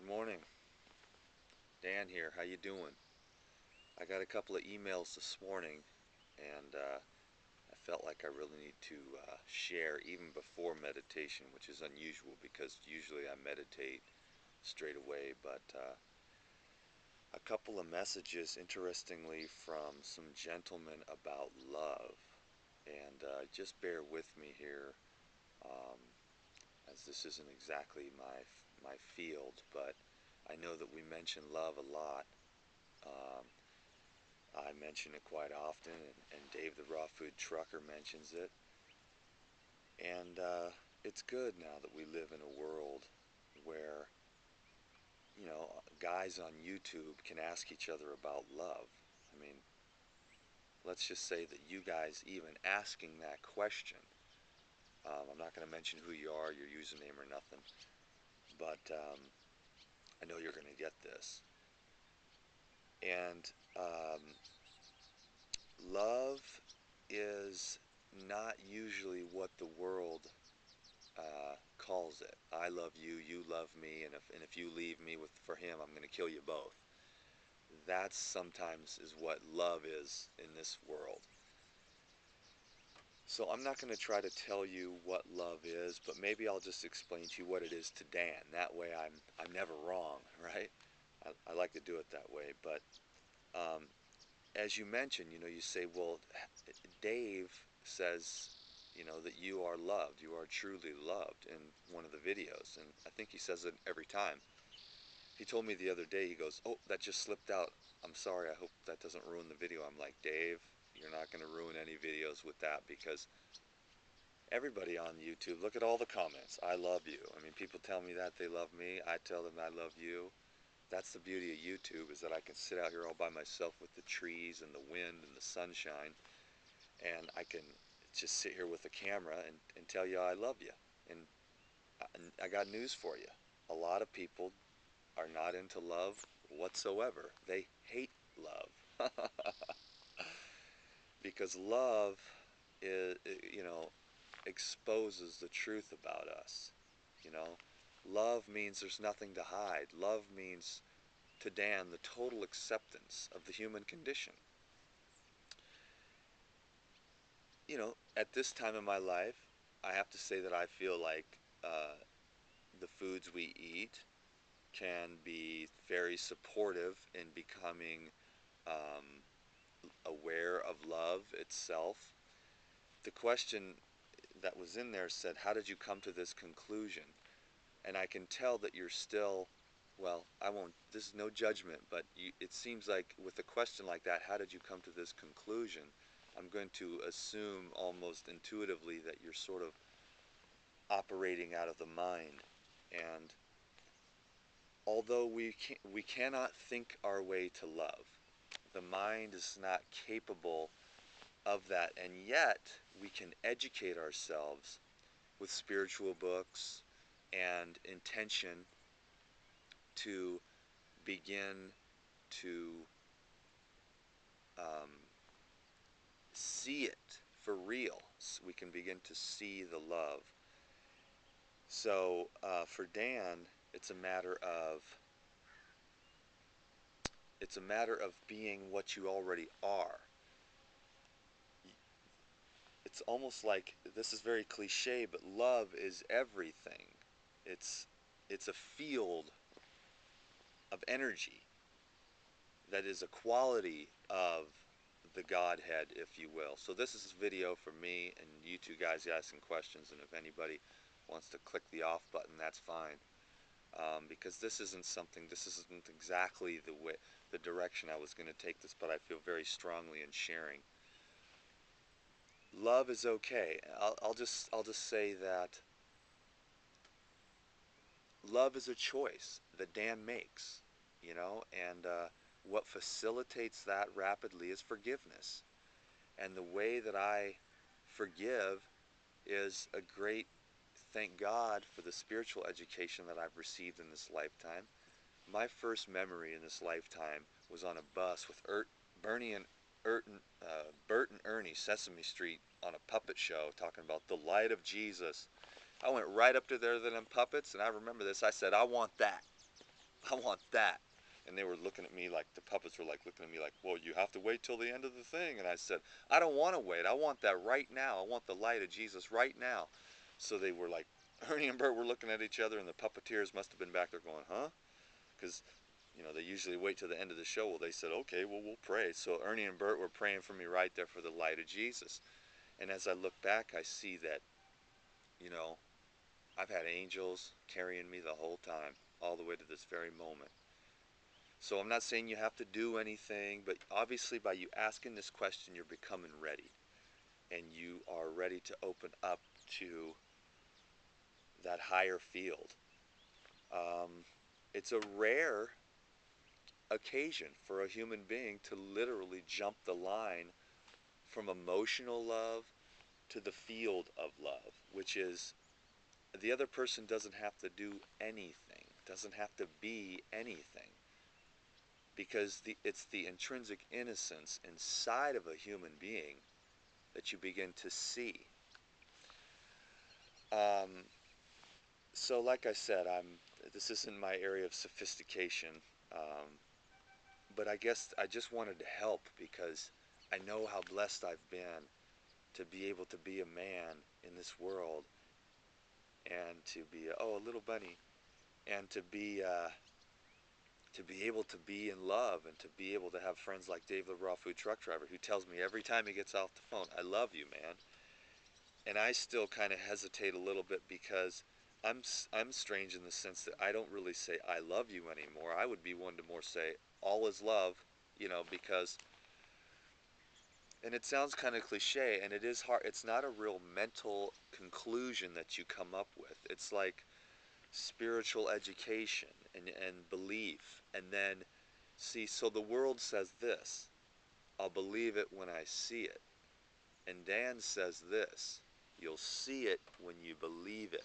morning. Dan here. How you doing? I got a couple of emails this morning, and I felt like I really need to share even before meditation, which is unusual because usually I meditate straight away. But a couple of messages, interestingly, from some gentlemen about love, and just bear with me here, um, as this isn't exactly my field, but I know that we mention love a lot. Um, I mention it quite often, and Dave the Raw Food Trucker mentions it. And it's good now that we live in a world where, guys on YouTube can ask each other about love. I mean, let's just say that you guys even asking that question, I'm not going to mention who you are, your username or nothing, but I know you're going to get this. And love is not usually what the world calls it. I love you, you love me, and if you leave me for him, I'm going to kill you both. That's sometimes is what love is in this world. So I'm not going to try to tell you what love is, but maybe I'll just explain to you what it is to Dan. That way I'm never wrong, right? I like to do it that way. But um, as you mentioned, you say, well, Dave says, that you are loved, you are truly loved in one of the videos, and I think he says it every time. He told me the other day, he goes, oh, that just slipped out. I'm sorry, I hope that doesn't ruin the video. I'm like, Dave, you're not going to ruin any videos with that, because everybody on YouTube, look at all the comments. I love you. I mean, people tell me that they love me. I tell them I love you. That's the beauty of YouTube, is that I can sit out here all by myself with the trees and the wind and the sunshine, and I can just sit here with a camera and tell you I love you. And I got news for you. A lot of people are not into love whatsoever. They hate love. Because love is, exposes the truth about us. You know, love means there's nothing to hide. Love means, to Dan, the total acceptance of the human condition. At this time in my life, I have to say that I feel like the foods we eat can be very supportive in becoming um, aware of love itself. The question that was in there said, how did you come to this conclusion? And I can tell that you're still, well, I won't, this is no judgment, but it seems like with a question like that, how did you come to this conclusion? I'm going to assume almost intuitively that you're sort of operating out of the mind. And although we cannot think our way to love, the mind is not capable of that, and yet we can educate ourselves with spiritual books and intention to begin to um, see it for real. So we can begin to see the love. So for Dan, it's a matter of being what you already are. It's almost like, this is very cliche, but love is everything. It's it's a field of energy that is a quality of the Godhead, if you will. So this is a video for me and you two guys asking questions, and if anybody wants to click the off button, that's fine. Because this isn't exactly the direction I was going to take this, but I feel very strongly in sharing. Love is okay. I'll just say that love is a choice that Dan makes, and what facilitates that rapidly is forgiveness. And the way that I forgive is a great thank God for the spiritual education that I've received in this lifetime. My first memory in this lifetime was on a bus with Bernie and Bert and Ernie, Sesame Street, on a puppet show talking about the light of Jesus. I went right up to there to them puppets, and I remember this. I said, I want that. I want that. And they were looking at me like, the puppets were like looking at me like, well, you have to wait till the end of the thing. And I said, I don't want to wait. I want that right now. I want the light of Jesus right now. So they were like, Ernie and Bert were looking at each other, and the puppeteers must have been back there going, huh? Because, they usually wait till the end of the show. Well, they said, okay, well, we'll pray. So Ernie and Bert were praying for me right there for the light of Jesus. And as I look back, I see that, you know, I've had angels carrying me the whole time, all the way to this very moment. So I'm not saying you have to do anything, but obviously by you asking this question, you're becoming ready. And you are ready to open up to that higher field. Um, it's a rare occasion for a human being to literally jump the line from emotional love to the field of love, which is the other person doesn't have to do anything, doesn't have to be anything, because it's the intrinsic innocence inside of a human being that you begin to see. Um, so, like I said, this isn't my area of sophistication, um, but I guess I just wanted to help because I know how blessed I've been to be able to be a man in this world and to be a little bunny and to be able to be in love and to be able to have friends like Dave the Raw Food Truck Driver who tells me every time he gets off the phone, I love you, man. And I still kind of hesitate a little bit because I'm strange in the sense that I don't really say I love you anymore. I would be one to more say all is love, because, and it sounds kind of cliche, and it is hard. It's not a real mental conclusion that you come up with. It's like spiritual education and belief. And then, see, so the world says this, I'll believe it when I see it. And Dan says this, you'll see it when you believe it.